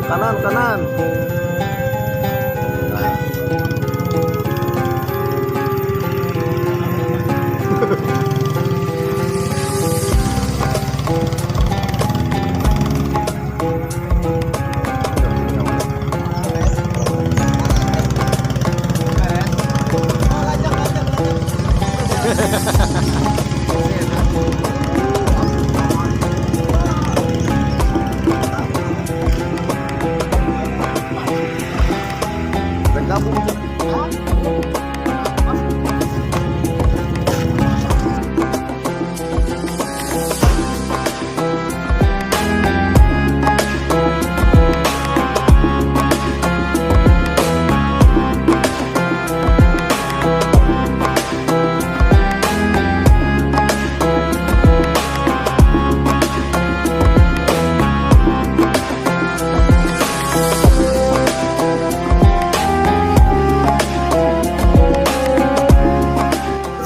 kanan kanan.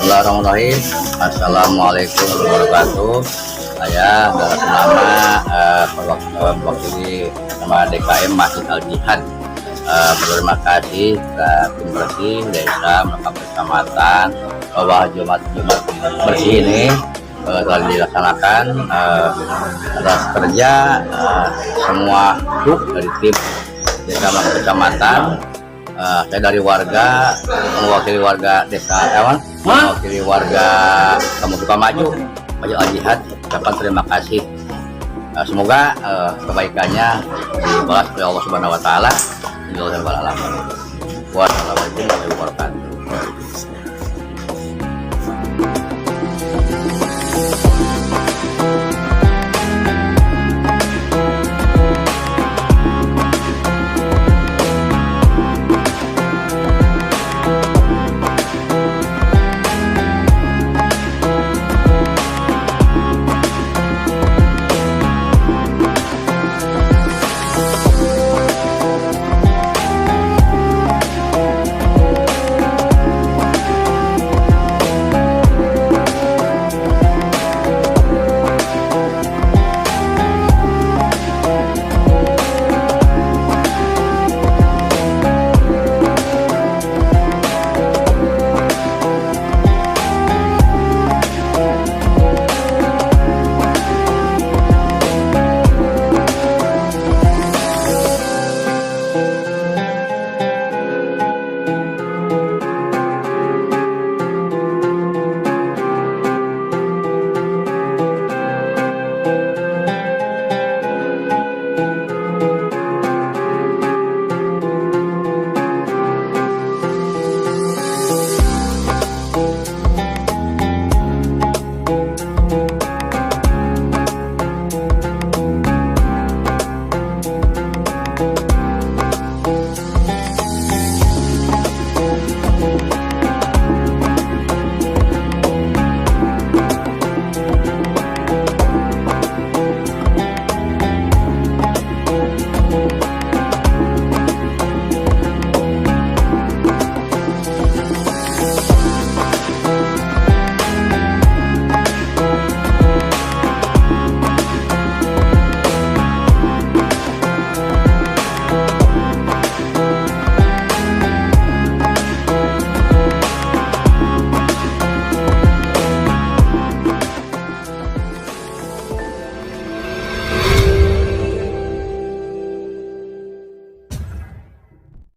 Bismillahirrahmanirrahim. Assalamualaikum warahmatullahi wabarakatuh. Saya dalam nama mewakili nama DKM Masjid Al Jihad berterima kasih ke tim bersih desa Menangkap Kecamatan bahwa Jumat bersih ini telah dilaksanakan atas kerja semua grup dari tim desa Menangkap Kecamatan. Saya dari warga, mewakili warga desa mewakili warga Kampung Sukamaju, Masjid Al Jihad, ucapan terima kasih. Semoga kebaikannya dibalas oleh Allah Subhanahu wa taala. Wassalamualaikum warahmatullahi wabarakatuh.